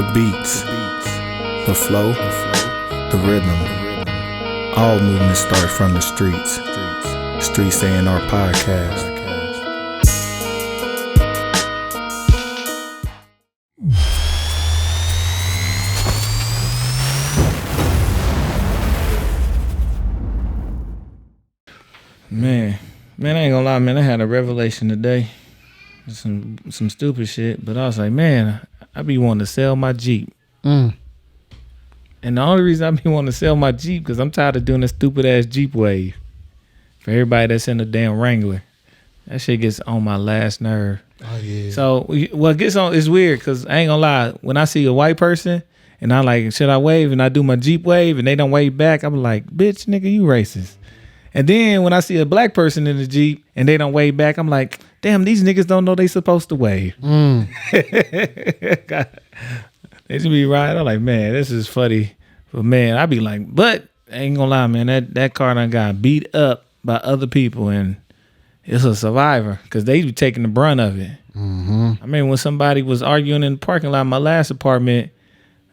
The beats, the flow, the rhythm. All movement starts from the streets. Streets A&R Podcast. Man, I ain't gonna lie, man. I had a revelation today. Some stupid shit, but I was like, man, I be wanting to sell my Jeep. And the only reason I be wanting to sell my Jeep because I'm tired of doing this stupid ass Jeep wave. For everybody that's in the damn Wrangler, that shit gets on my last nerve. Oh yeah. So what gets on is weird because I ain't gonna lie. When I see a white person and I like, should I wave? And I do my Jeep wave and they don't wave back, I'm like, bitch, nigga, you racist. And then when I see a black person in the Jeep and they don't wave back, I'm like, damn, these niggas don't know they supposed to wave. They should be right. I'm like, man, this is funny. But man, I be like, but I ain't gonna lie, man, that car done got beat up by other people and it's a survivor because they be taking the brunt of it. I mean, when somebody was arguing in the parking lot of my last apartment,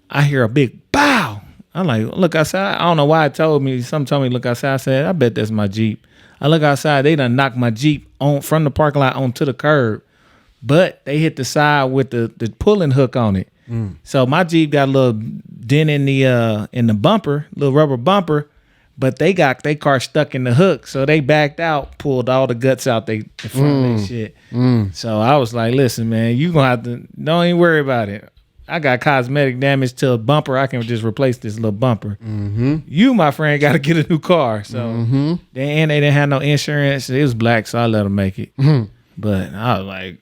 I hear a big bow. I'm like, look outside. I don't know why something told me look outside. I said, I bet that's my Jeep. I look outside, they done knocked my Jeep on from the parking lot onto the curb. But they hit the side with the pulling hook on it. So my Jeep got a little dent in the bumper, little rubber bumper, but they got their car stuck in the hook. So they backed out, pulled all the guts out the front of their shit. So I was like, listen, man, you gonna have to, don't even worry about it. I got cosmetic damage to a bumper. I can just replace this little bumper. You, my friend, got to get a new car. So they didn't have no insurance. It was black, so I let them make it. But I was like,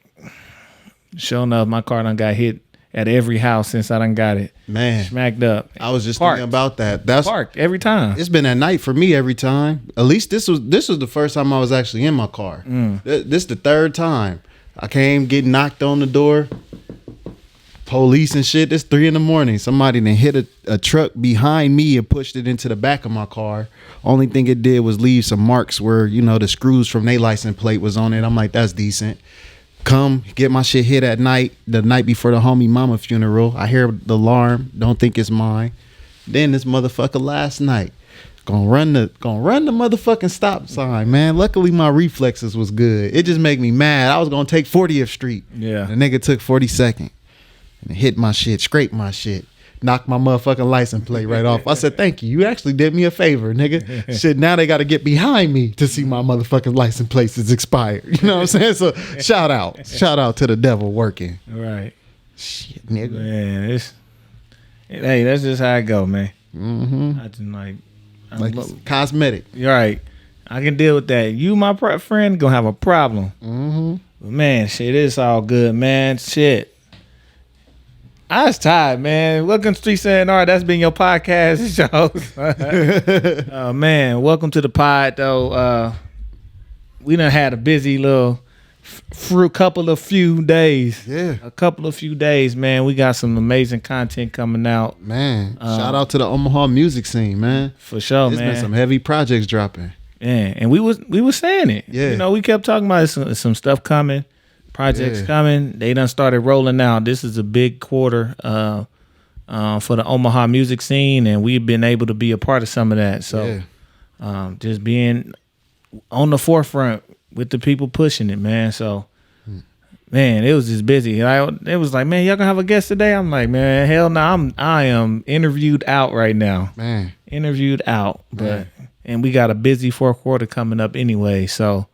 sure enough, my car done got hit at every house since I done got it. Man, smacked up. I was just thinking about that. That's parked every time. It's been at night for me every time. At least this was the first time I was actually in my car. This the third time. I came, get knocked on the door. Police and shit. It's 3 a.m. Somebody then hit a truck behind me and pushed it into the back of my car. Only thing it did was leave some marks where, the screws from their license plate was on it. I'm like, that's decent. Come get my shit hit at night, the night before the homie mama funeral. I hear the alarm. Don't think it's mine. Then this motherfucker last night gonna run the motherfucking stop sign, man. Luckily my reflexes was good. It just make me mad. I was gonna take 40th Street. Yeah. The nigga took 42nd. And hit my shit, scraped my shit, knocked my motherfucking license plate right off. I said, thank you. You actually did me a favor, nigga. Shit, now they got to get behind me to see my motherfucking license plate is expired. You know what I'm saying? So shout out to the devil working. Right. Shit, nigga. Man, hey, that's just how I go, man. I just like cosmetic. You're right. I can deal with that. You, my friend, gonna have a problem. But man, shit, it's all good, man. Shit. I was tired, man. Welcome to Streets A&R. That's been your podcast show. Man, welcome to the pod, though. We done had a busy little few days. Yeah. A couple of few days, man. We got some amazing content coming out. Man, shout out to the Omaha music scene, man. For sure, man. There's been some heavy projects dropping. Yeah, and we was saying it. Yeah. We kept talking about some stuff coming. Projects coming. They done started rolling out. This is a big quarter for the Omaha music scene, and we've been able to be a part of some of that. So just being on the forefront with the people pushing it, man. So, man, it was just busy. It was like, man, y'all gonna have a guest today? I'm like, man, hell no. I am interviewed out right now. Man. Interviewed out. And we got a busy fourth quarter coming up anyway, so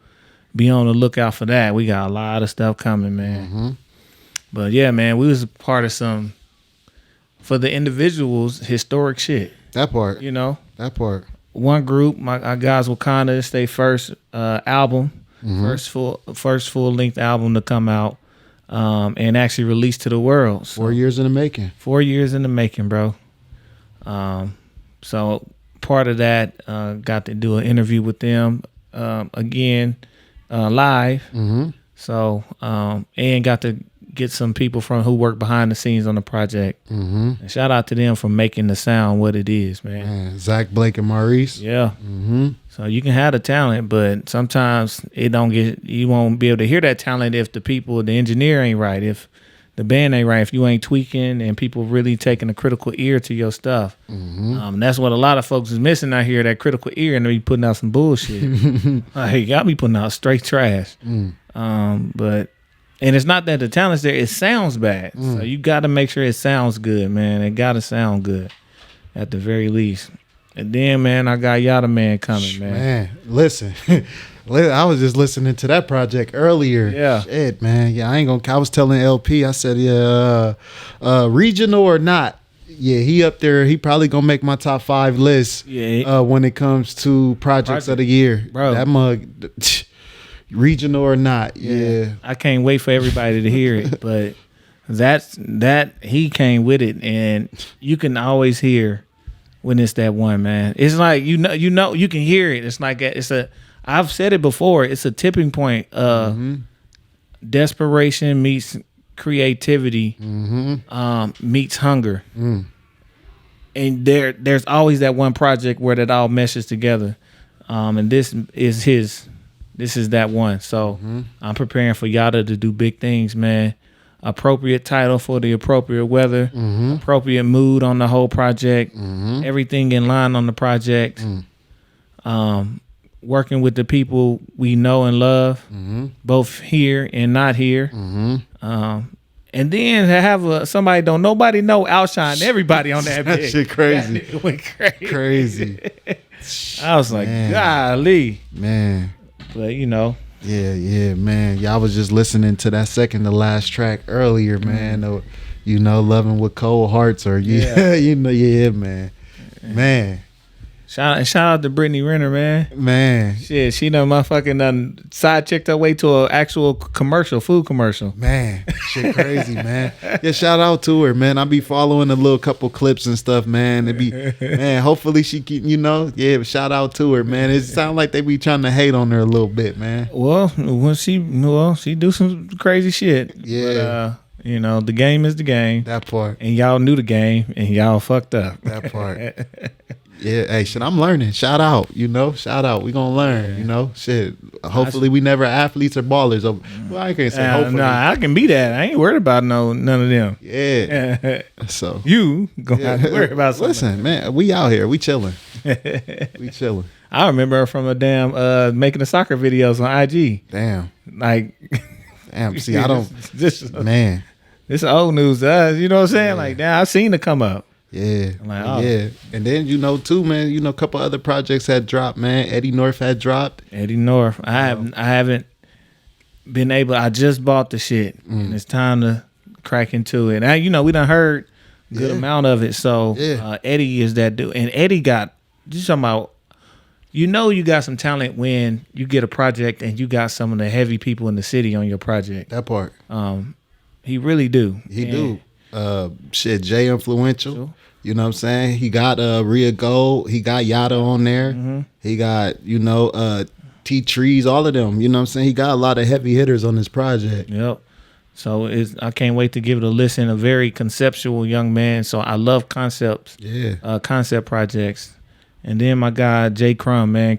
be on the lookout for that. We got a lot of stuff coming, man. But yeah, man, we was a part of some, for the individuals, historic shit. That part. That part. One group, our guys Wakanda, it's their first album, first full length album to come out and actually released to the world. So, 4 years in the making. 4 years in the making, bro. So part of that, got to do an interview with them again. Live. So and got to get some people who work behind the scenes on the project. And shout out to them for making the sound what it is, man. Zach, Blake, and Maurice. Yeah. So you can have the talent, but sometimes you won't be able to hear that talent if the engineer ain't right, if the band ain't right, if you ain't tweaking and people really taking a critical ear to your stuff. That's what a lot of folks is missing out here, that critical ear, and they be putting out some bullshit. Like, y'all be putting out straight trash. But and it's not that the talent's there, it sounds bad. So you got to make sure it sounds good, man. It got to sound good at the very least. And then, man, I got Yada Man coming, man. Man, listen. I was just listening to that project earlier. Yeah. Shit, man. Yeah, I was telling LP, I said, regional or not, yeah, he up there. He probably gonna make my top 5 list. Yeah. When it comes to projects of the year, bro. That mug, regional or not, yeah. I can't wait for everybody to hear it, but that he came with it, and you can always hear when it's that one, man. It's like you can hear it. It's like I've said it before. It's a tipping point. Desperation meets creativity, meets hunger, and there's always that one project where that all meshes together. And this is that one. So I'm preparing for Yada to do big things, man. Appropriate title for the appropriate weather, appropriate mood on the whole project, everything in line on the project. Working with the people we know and love, both here and not here. And then to have somebody nobody know outshine everybody on that bitch. Shit crazy. That nigga went crazy. I was like, Man. golly. Man. But Yeah, man. Yeah, I was just listening to that second to last track earlier, man. Loving with cold hearts, or man. Man. Shout out to Brittany Renner, man. Man. Shit, she done motherfucking side checked her way to an actual food commercial. Man, shit crazy, man. Yeah, shout out to her, man. I be following a little couple clips and stuff, man. Man, hopefully she keep, but shout out to her, man. It sounds like they be trying to hate on her a little bit, man. Well, she do some crazy shit. Yeah. But, the game is the game. That part. And y'all knew the game and y'all fucked up. That part. Yeah, hey, shit, I'm learning. Shout out, shout out. We gonna learn, shit. Hopefully we never athletes or ballers. Well, I can't say hopefully. Nah, I can be that. I ain't worried about none of them. Yeah. So you gonna have to worry about something. Listen, man, we out here. We chilling. We chilling. I remember her from a damn making the soccer videos on IG. Damn. Like, damn. See, I don't. Man, this is old news to us. You know what I'm saying? Yeah. Like, damn, I seen it come up. Yeah. Like, oh. Yeah. And then too, man, a couple other projects had dropped, man. Eddie North had dropped. Eddie North. I haven't been able. I just bought the shit, and it's time to crack into it. Now, we done heard a good amount of it. So Eddie is that dude, and Eddie got just talking about. You got some talent when you get a project and you got some of the heavy people in the city on your project. That part. He really do. He do. Jay Influential. Sure. You know what I'm saying? He got Rhea Gold. He got Yada on there. He got, T Trees, all of them. You know what I'm saying? He got a lot of heavy hitters on this project. Yep. So I can't wait to give it a listen. A very conceptual young man. So I love concepts. Yeah. Concept projects. And then my guy Jay Crumb, man.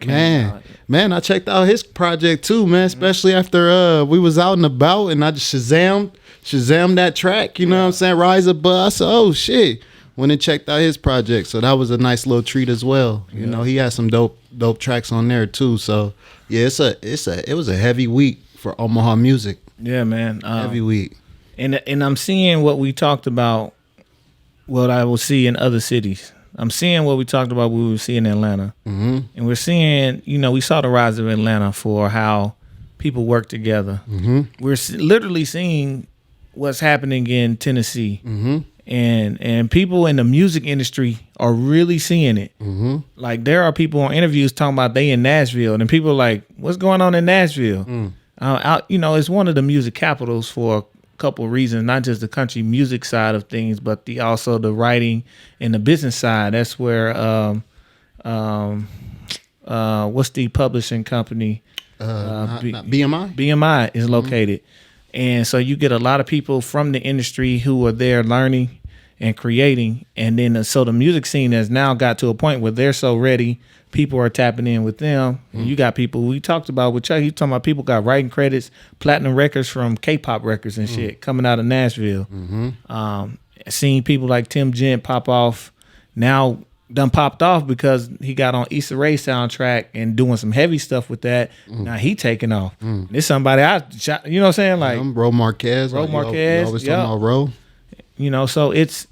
Man, I checked out his project too, man. Especially after we was out and about, and I just Shazam that track. You know what I'm saying? Rise Above. I said, oh shit. Went and checked out his project, so that was a nice little treat as well. You know, he had some dope tracks on there too. So yeah, it was a heavy week for Omaha music. Yeah, man. Heavy week. And I'm seeing what we talked about, what I will see in other cities. I'm seeing what we talked about, we will see in Atlanta. And we're seeing, we saw the rise of Atlanta for how people work together. We're literally seeing what's happening in Tennessee. And people in the music industry are really seeing it. Like, there are people on interviews talking about they in Nashville, and people are like, what's going on in Nashville? It's one of the music capitals for a couple of reasons, not just the country music side of things, but also the writing and the business side. That's where what's the publishing company? Not BMI? BMI is located. And so you get a lot of people from the industry who are there learning and creating. And then so the music scene has now got to a point where they're so ready, people are tapping in with them. And you got people we talked about with Chuck, he talking about people got writing credits, platinum records from K-pop records and shit coming out of Nashville. Seeing people like Tim Gent pop off, now done popped off because he got on Issa Rae soundtrack and doing some heavy stuff with that. Now he taking off. This somebody you know what I'm saying? Like Ro Marquez. Ro Marquez. You always talking about Ro. You know, so it's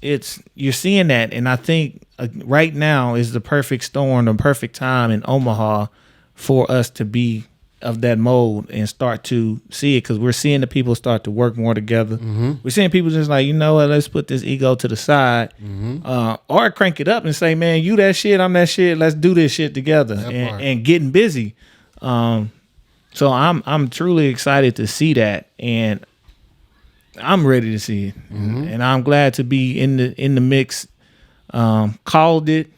you're seeing that, and I think right now is the perfect storm, the perfect time in Omaha for us to be of that mode and start to see it, because we're seeing the people start to work more together. We're seeing people just like, you know what, let's put this ego to the side, or crank it up and say, man, you that shit, I'm that shit, let's do this shit together, and getting busy. So I'm truly excited to see that, and I'm ready to see it, and I'm glad to be in the mix. Called it,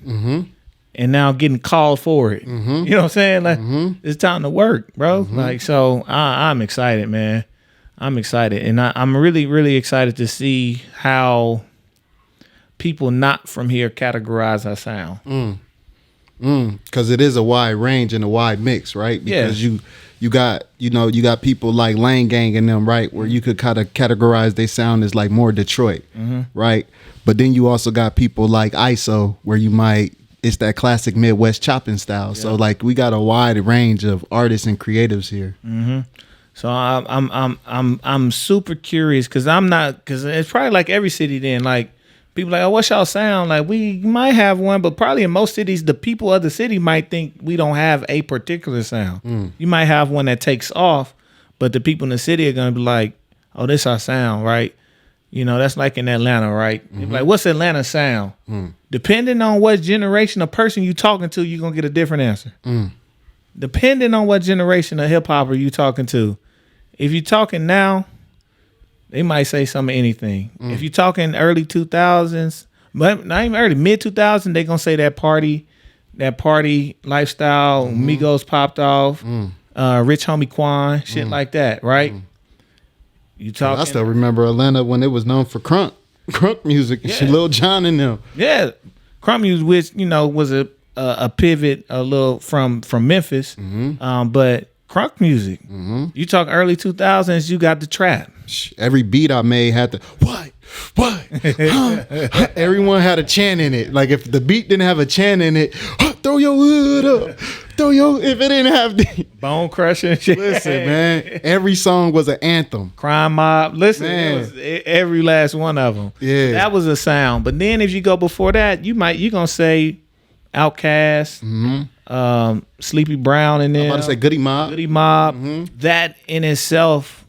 and now getting called for it. You know what I'm saying? Like it's time to work, bro. Like so, I'm excited, man. I'm excited, and I'm really, really excited to see how people not from here categorize our sound. Because it is a wide range and a wide mix, right? Because you got people like Lane Gang and them, right, where you could kind of categorize they sound as like more Detroit, right? But then you also got people like ISO, where it's that classic Midwest chopping style. So like we got a wide range of artists and creatives here. So I'm super curious, because it's probably like every city then, like people like, oh, what's y'all sound? Like we might have one, but probably in most cities, the people of the city might think we don't have a particular sound. You might have one that takes off, but the people in the city are gonna be like, oh, this our sound, right? You know, that's like in Atlanta, right? Like, what's Atlanta sound? Depending on what generation of person you talking to, you're gonna get a different answer. Depending on what generation of hip hopper you talking to. If you're talking now, they might say some of anything. If you're talking early 2000s, but not even early, mid 2000s, they gonna say that party lifestyle. Migos popped off, Rich Homie Quan, shit like that, right? You talking? I still remember Atlanta when it was known for crunk music. Lil Jon and them. Yeah, crunk music, which was a pivot a little from Memphis, but crunk music. You talk early 2000s, you got the trap. Every beat I made had the what? Everyone had a chant in it. Like if the beat didn't have a chant in it, throw your hood up. If it didn't have the bone crushing shit. Listen, man, every song was an anthem. Crime Mob. Listen, it was every last one of them. Yeah. That was a sound. But then if you go before that, you're gonna say Outkast, Sleepy Brown in there. I'm about to say Goody Mob. That in itself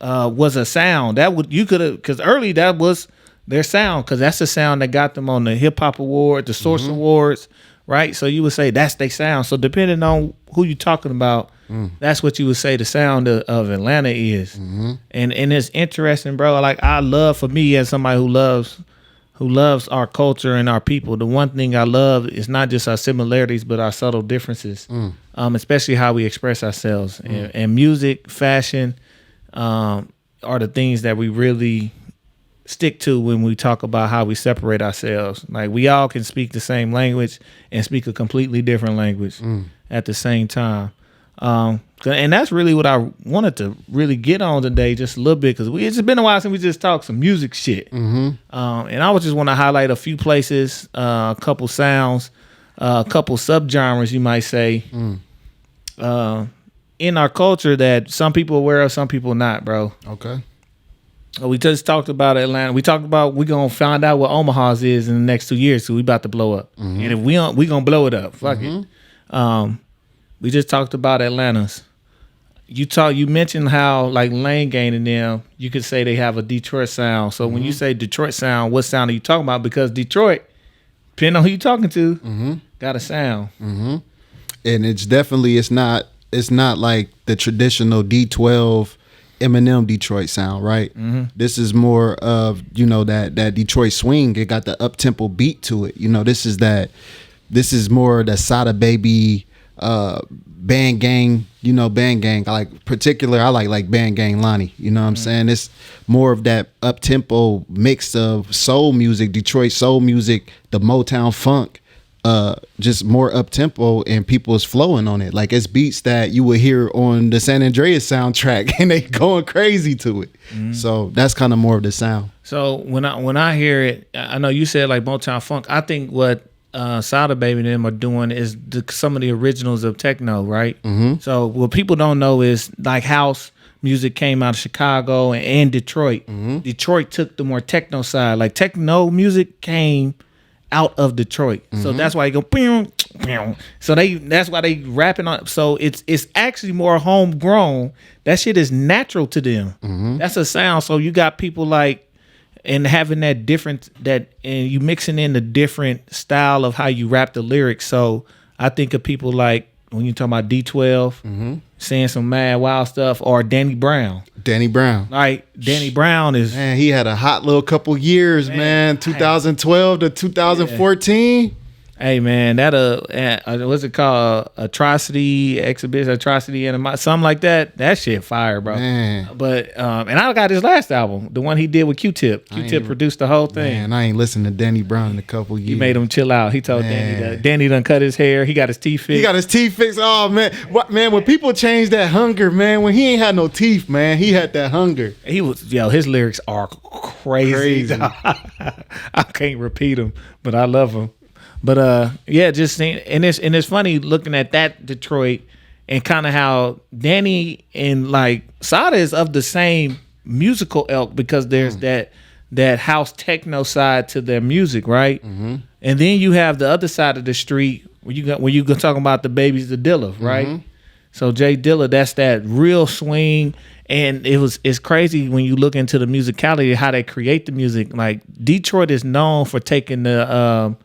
was a sound. Because early that was their sound, because that's the sound that got them on the Hip Hop Award, the Source Awards, right? So you would say that's their sound. So depending on who you're talking about, that's what you would say the sound of Atlanta is. And it's interesting, bro. Like I love, for me as somebody who loves our culture and our people, the one thing I love is not just our similarities, but our subtle differences, especially how we express ourselves. And music, fashion are the things that we really stick to when we talk about how we separate ourselves. Like we all can speak the same language and speak a completely different language at the same time. And that's really what I wanted to really get on today, just a little bit, because it's been a while since we just talked some music shit. And I would just want to highlight a few places, a couple sounds, a couple subgenres, you might say, in our culture that some people are aware of, some people not, bro. Okay. We just talked about Atlanta. We talked about we're going to find out what Omaha's is in the next 2 years, so we about to blow up. And if we don't, we going to blow it up. Fuck it. We just talked about Atlanta's. You mentioned how like Lane Gang and them, you could say they have a Detroit sound. So when you say Detroit sound, what sound are you talking about? Because Detroit, depending on who you're talking to, got a sound. And it's definitely it's not like the traditional D12 Eminem Detroit sound, right? This is more of that Detroit swing. It got the up tempo beat to it. This is more the Sada Baby, Band Gang, Band Gang. I like Band Gang Lonnie. You know what I'm saying? It's more of that up tempo mix of soul music, Detroit soul music, the Motown funk. Just more up tempo, and people is flowing on it. Like it's beats that you would hear on the San Andreas soundtrack, and they going crazy to it. So that's kind of more of the sound. So when I hear it, I know you said like Motown funk. I think what Sada Baby and them are doing is some of the originals of techno, right? So what people don't know is like house music came out of Chicago and Detroit. Detroit took the more techno side. Like techno music came out of Detroit, so that's why you go pew, pew. So that's why they rapping on. So it's actually more homegrown. That shit is natural to them. That's a sound. So you got people like, and having that different, and you mixing in the different style of how you rap the lyrics. So I think of people like when you talk about D12, saying some mad wild stuff, or Danny Brown. Like Danny Brown is, man, he had a hot little couple years, man. 2012 to 2014. Hey man, that what's it called? Atrocity and something like that. That shit fire, bro. Man. But and I got his last album, the one he did with Q-Tip. Q-Tip produced the whole thing. Man, I ain't listened to Danny Brown in a couple years. He made him chill out. He told Danny done cut his hair. He got his teeth fixed. Oh man, what man? When people change that hunger, man. When he ain't had no teeth, man, he had that hunger. His lyrics are crazy. I can't repeat them, but I love them. But just seeing, and it's funny looking at that Detroit and kind of how Danny and like Sada is of the same musical ilk, because there's that house techno side to their music, right? And then you have the other side of the street where you go talking about the Babies, the Dilla, right? So Jay Dilla, that's that real swing. And it's crazy when you look into the musicality, how they create the music. Like Detroit is known for taking the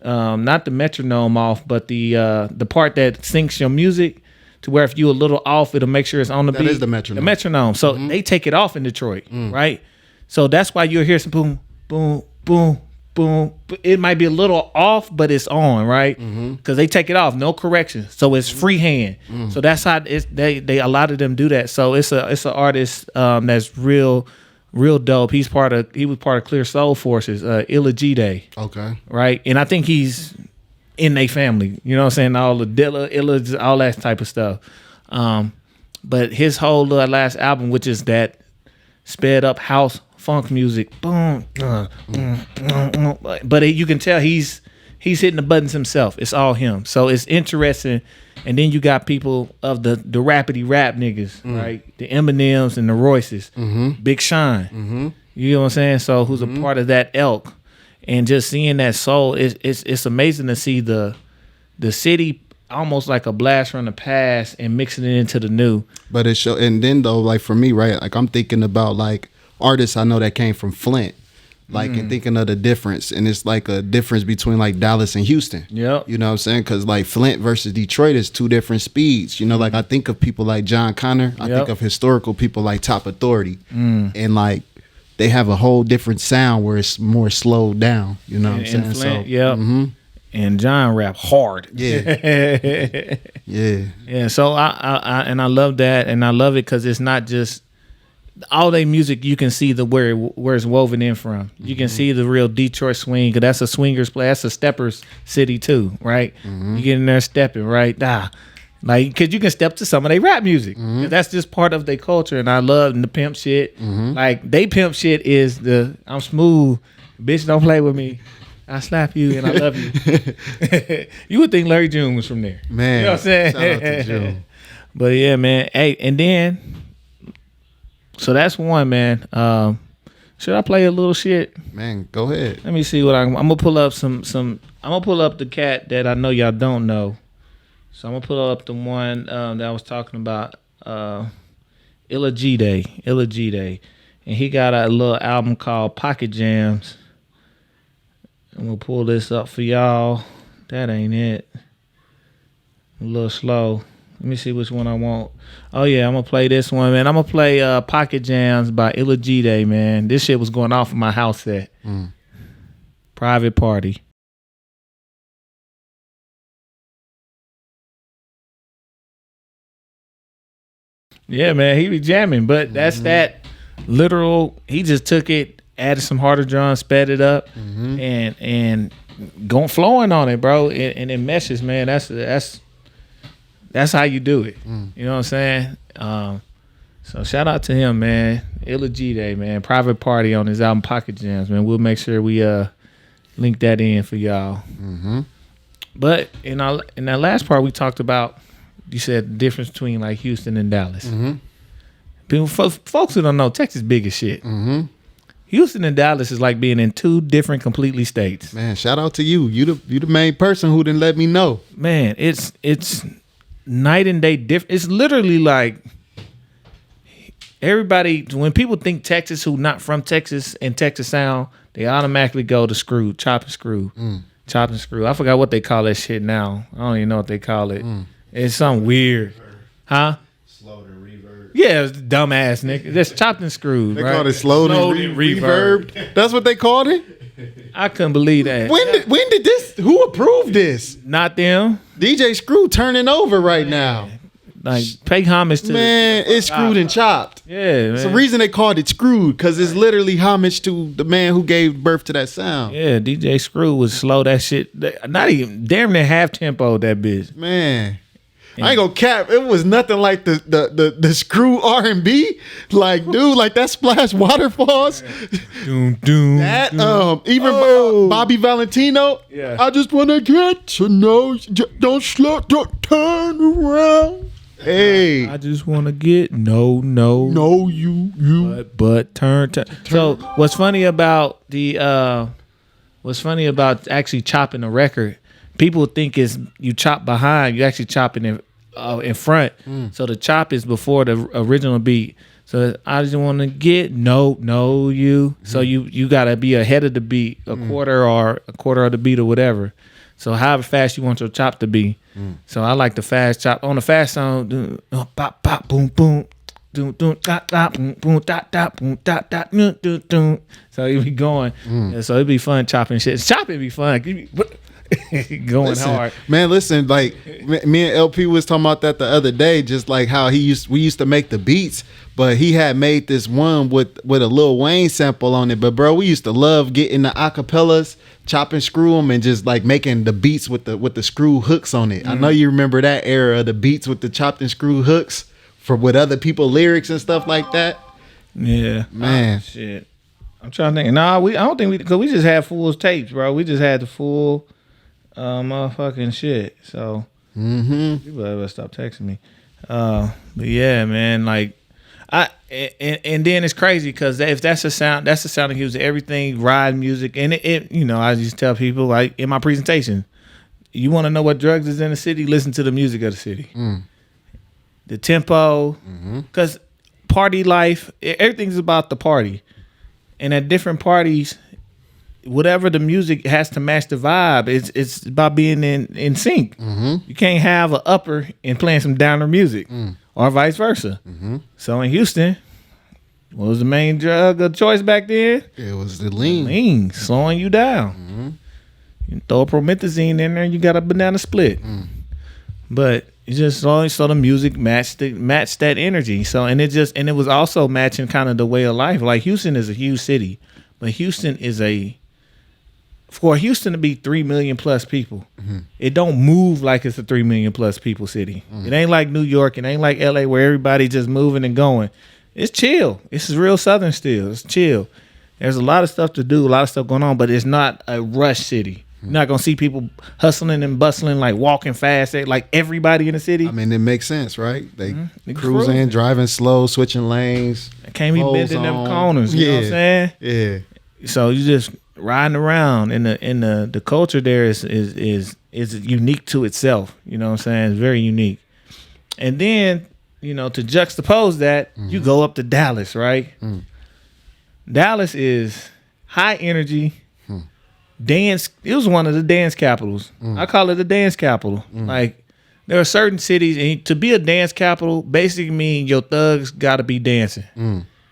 not the metronome off, but the part that syncs your music to where if you a little off, it'll make sure it's on the beat. That is the metronome. The metronome. So they take it off in Detroit, right? So that's why you'll hear some boom, boom, boom, boom. It might be a little off, but it's on, right? Because they take it off, no correction. So it's freehand. So that's how they a lot of them do that. So it's an artist that's real dope. He was part of Clear Soul Forces, getEJIKEwithit. Okay. Right? And I think he's in their family. You know what I'm saying? All the Dilla, all that type of stuff. But his whole last album, which is that sped up house funk music, boom, but you can tell he's hitting the buttons himself. It's all him. So it's interesting. And then you got people of the rapidy rap niggas, right? The Eminems and the Royces, Big Sean. You know what I'm saying? So who's a part of that elk, and just seeing that soul, it's amazing to see the city almost like a blast from the past and mixing it into the new. But it show, and then though, like for me, right? Like I'm thinking about like artists I know that came from Flint. Like, and thinking of the difference, and it's like a difference between like Dallas and Houston. Yep. You know what I'm saying? Because like Flint versus Detroit is two different speeds. You know, like I think of people like John Connor. I think of historical people like Top Authority, and like they have a whole different sound where it's more slowed down. You know what I'm saying? Flint, and John rap hard. Yeah. Yeah. So I love that, and I love it because it's not just all their music. You can see where it's woven in from. You can see the real Detroit swing, because that's a swingers play. That's a steppers city too, right? You get in there stepping, right? Like, because you can step to some of their rap music. That's just part of their culture, and I love the pimp shit. Like, they pimp shit is I'm smooth, bitch, don't play with me, I slap you and I love you. You would think Larry June was from there. Man, you know what I'm saying? Shout out to June. But yeah, man. Hey, and then, so that's one, man. Should I play a little shit? Man, go ahead. Let me see what I'm gonna pull up some. I'm gonna pull up the cat that I know y'all don't know. So I'm gonna pull up the one that I was talking about, getEJIKEwithit, and he got a little album called Pocket Jams. I'm gonna pull this up for y'all. That ain't it. A little slow. Let me see which one I want. Oh yeah, I'm gonna play this one, man. I'm gonna play Pocket Jams by getEJIKEwithit, man. This shit was going off in my house set. Private Party. Yeah, man, he be jamming, but that's that literal. He just took it, added some harder drums, sped it up, and going flowing on it, bro. And it meshes, man. That's how you do it. You know what I'm saying? So shout out to him, man. getEJIKewithit, man. Private Party on his album Pocket Gems, man. We'll make sure we link that in for y'all. But in that last part, we talked about. You said the difference between like Houston and Dallas. People, folks who don't know, Texas big as shit. Houston and Dallas is like being in two different completely states. Man, shout out to you. You the main person who didn't let me know. Man, it's night and day different. It's literally like everybody, when people think Texas who not from Texas and Texas sound, they automatically go to screw, chop and screw. Chop and screw. I forgot what they call that shit now. I don't even know what they call it. It's something weird. Huh? Slowed and reverb. Yeah, it's dumbass, nigga. That's chopped and screwed. They right? called it slowed and reverb. That's what they called it? I couldn't believe that. When did this? Who approved this? Not them. DJ Screw turning over right now. Like, pay homage to Man, it's screwed and chopped. Yeah, man. It's the reason they called it screwed, because it's literally homage to the man who gave birth to that sound. Yeah, DJ Screw would slow that shit. Not even damn near half tempo that bitch. Man. I ain't gonna cap. It was nothing like the screw R&B. Like, dude, like that Splash Waterfalls. Doom, doom, That even Oh. Bobby Valentino. Yeah. I just wanna get to know. Don't turn around. Hey, I just want to get no. you. But turn. So what's funny about actually chopping a record? People think is you chop behind, you actually chopping in front. So the chop is before the original beat. So I just want to get know you. So you gotta be ahead of the beat, a quarter of the beat or whatever. So however fast you want your chop to be. So I like the fast chop. On the fast song, pop pop boom boom. Doom, doom, dot, dot, boom, boom, dot, dot, boom, dot, dot, doom, doom, doom. So it be going. Yeah, so it'd be fun chopping shit. Chopping be fun. Going hard. Man, listen, like me and LP was talking about that the other day, just like how we used to make the beats, but he had made this one with a Lil Wayne sample on it. But bro, we used to love getting the acapellas, chop and screw them, and just like making the beats with the screw hooks on it. I know you remember that era of the beats with the chopped and screw hooks with other people lyrics and stuff like that. Yeah, man. Shit. I'm trying to think. Nah, I don't think because we just had full tapes, bro. We just had the full motherfucking shit. So people ever stop texting me. But yeah, man, like and then it's crazy because if that's the sound of music, everything ride music, and it you know, I just tell people like in my presentation, you want to know what drugs is in the city, listen to the music of the city. The tempo, because party life, everything's about the party, and at different parties, whatever the music has to match the vibe. It's about being in sync. You can't have an upper and playing some downer music, or vice versa. So in Houston, what was the main drug of choice back then? It was the lean. Lean, slowing you down. You throw a promethazine in there, you got a banana split. But it's just always so the music matched that energy. So and it was also matching kind of the way of life. Like Houston is a huge city, but Houston is for Houston to be 3 million plus people, it don't move like it's a 3 million plus people city. It ain't like New York. It ain't like LA where everybody just moving and going. It's chill. It's real Southern still. It's chill. There's a lot of stuff to do, a lot of stuff going on, but it's not a rush city. You're not gonna see people hustling and bustling, like walking fast, like everybody in the city. I mean, it makes sense, right? They cruising, driving slow, switching lanes. Can't be bending them corners. You know what I'm saying? Yeah. So you just riding around, and the culture there is unique to itself. You know what I'm saying? It's very unique. And then, you know, to juxtapose that, you go up to Dallas, right? Dallas is high energy. Dance. It was one of the dance capitals. I call it the dance capital. Like there are certain cities, and to be a dance capital basically means your thugs got to be dancing.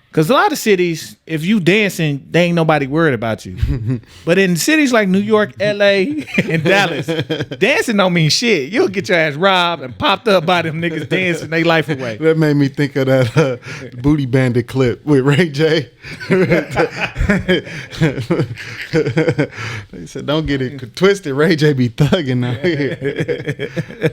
Because a lot of cities, if you dancing, they ain't nobody worried about you. But in cities like New York, LA, and Dallas, dancing don't mean shit. You'll get your ass robbed and popped up by them niggas dancing their life away. That made me think of that Booty Bandit clip with Ray J. They said, don't get it twisted. Ray J be thugging out here.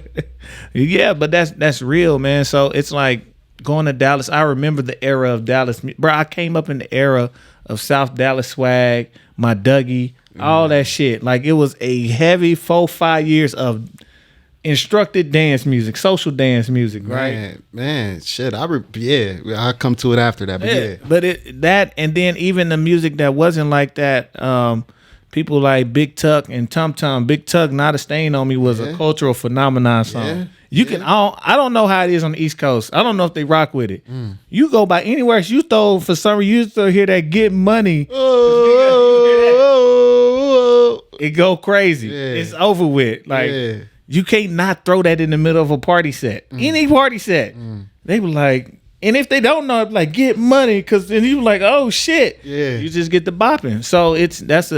Yeah, but that's real, man. So it's like, going to Dallas, I remember the era of Dallas. Bro, I came up in the era of South Dallas swag, my Dougie, all that shit. Like, it was a heavy 4-5 years of instructed dance music, social dance music, right? Man, shit. I'll come to it after that. But yeah. But that, and then even the music that wasn't like that, people like Big Tuck and Tum Tum. Big Tuck, Not a Stain on Me was a cultural phenomenon song. Yeah. You can, I don't know how it is on the East Coast. I don't know if they rock with it. You go by anywhere, you throw, for some reason, you still hear that Get Money. It go crazy. Yeah. It's over with. Like, you can't not throw that in the middle of a party set. Any party set. They were like, and if they don't know it, like, Get Money, because then you like, oh shit. Yeah. You just get the bopping. So that's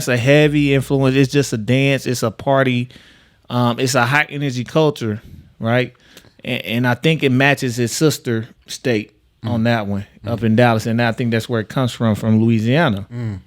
a heavy influence. It's just a dance. It's a party. It's a high energy culture, right? And I think it matches its sister state on that one up in Dallas, and I think that's where it comes from Louisiana.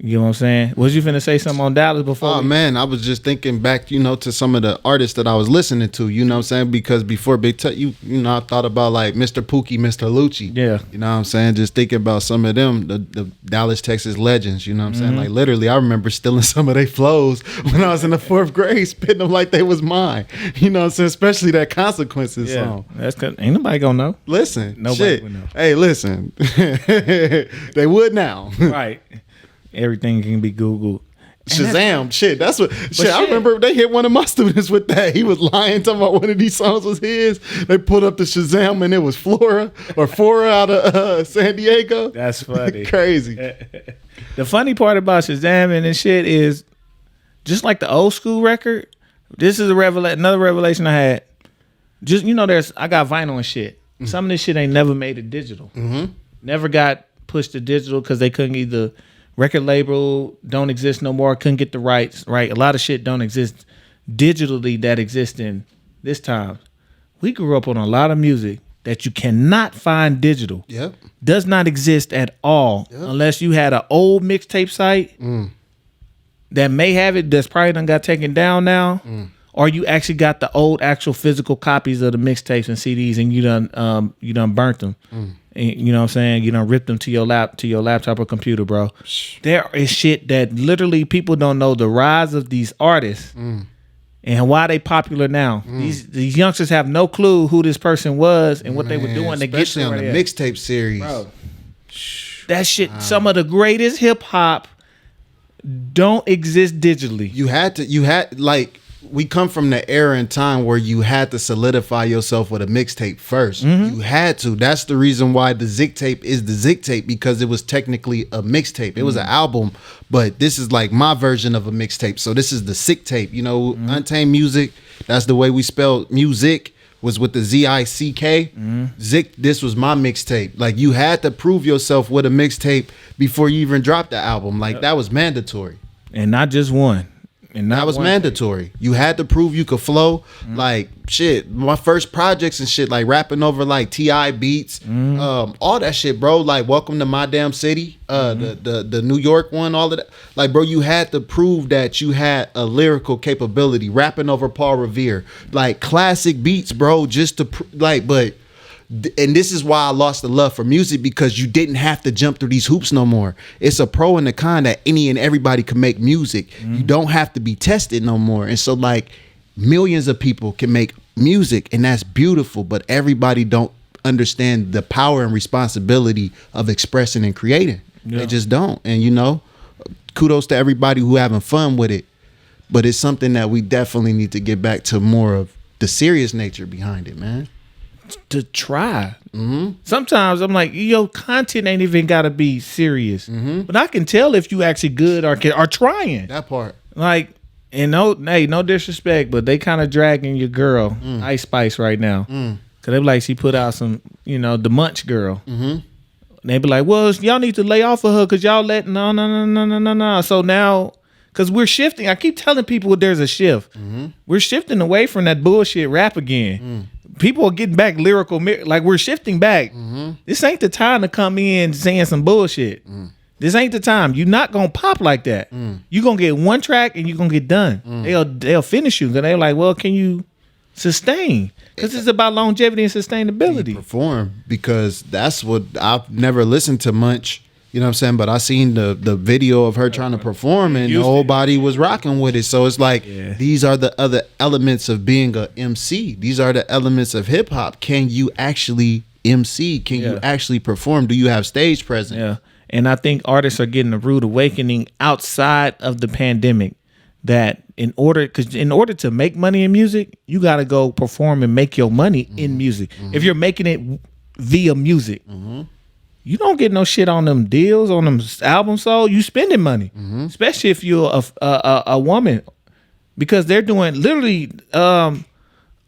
You know what I'm saying? Was you finna say something on Dallas before? Oh, man, I was just thinking back, to some of the artists that I was listening to, you know what I'm saying? Because before Big Tuck, I thought about like Mr. Pookie, Mr. Lucci. Yeah. You know what I'm saying? Just thinking about some of them, the Dallas, Texas legends, you know what I'm saying? Like, literally, I remember stealing some of their flows when I was in the 4th grade, spitting them like they was mine. You know what I'm saying? Especially that Consequences song. That's cause ain't nobody gonna know. Listen, Nobody would know. Hey, listen. They would now. Right. Everything can be Googled. Shazam, shit. That's what. Shit, I remember they hit one of my students with that. He was lying, talking about one of these songs was his. They put up the Shazam and it was Flora out of San Diego. That's funny. Crazy. The funny part about Shazam and shit is, just like the old school record, this is another revelation I had. Just, I got vinyl and shit. Some of this shit ain't never made it digital. Never got pushed to digital because they couldn't either. Record label don't exist no more. Couldn't get the rights, right? A lot of shit don't exist digitally that exists in this time. We grew up on a lot of music that you cannot find digital. Yep. Does not exist at all unless you had an old mixtape site that may have it, that's probably done got taken down now. Or you actually got the old actual physical copies of the mixtapes and CDs and you done burnt them. And, you know what I'm saying? You done ripped them to your laptop or computer, bro. There is shit that literally people don't know the rise of these artists and why they popular now. These youngsters have no clue who this person was and what they were doing to get to especially on the mixtape series. Bro, that shit, some of the greatest hip hop don't exist digitally. We come from the era and time where you had to solidify yourself with a mixtape first. You had to. That's the reason why the Zik tape is the Zik tape, because it was technically a mixtape. It was an album, but this is like my version of a mixtape. So this is the Zik tape. Untamed Music, that's the way we spelled music, was with the Z-I-C-K. Zik, this was my mixtape. Like, you had to prove yourself with a mixtape before you even dropped the album. Like, that was mandatory. And not just one. And that was mandatory. Thing. You had to prove you could flow. Like, shit, my first projects and shit, like rapping over like T.I. beats, all that shit, bro. Like, Welcome to My Damn City, the New York one, all of that. Like, bro, you had to prove that you had a lyrical capability. Rapping over Paul Revere, like classic beats, bro. Just to and this is why I lost the love for music, because you didn't have to jump through these hoops no more. It's a pro and a con that any and everybody can make music. You don't have to be tested no more. And so, like, millions of people can make music, and that's beautiful, but everybody don't understand the power and responsibility of expressing and creating. They just don't. And, kudos to everybody who having fun with it, but it's something that we definitely need to get back to more of the serious nature behind it, man. To try. Sometimes I'm like, your content ain't even gotta be serious, but I can tell if you actually good or trying. That part. Like, and no disrespect, but they kind of dragging your girl Ice Spice right now. Cause they be like, she put out some, the Munch Girl. They be like, well, y'all need to lay off of her because y'all no. So now, because we're shifting. I keep telling people there's a shift. We're shifting away from that bullshit rap again. People are getting back lyrical. Like, we're shifting back. This ain't the time to come in saying some bullshit. This ain't the time. You're not going to pop like that. You're going to get one track and you're going to get done. They'll finish you. They're like, well, can you sustain? Because it's about longevity and sustainability. Perform, because that's what I've never listened to Munch. You know what I'm saying? But I seen the video of her trying to perform, and the whole body was rocking with it. So it's like, these are the other elements of being a MC. These are the elements of hip hop. Can you actually MC? Can you actually perform? Do you have stage presence? Yeah. And I think artists are getting a rude awakening outside of the pandemic, that in order to make money in music, you got to go perform and make your money in music. If you're making it via music, you don't get no shit on them deals, on them albums sold. You spending money, especially if you're a woman, because they're doing literally.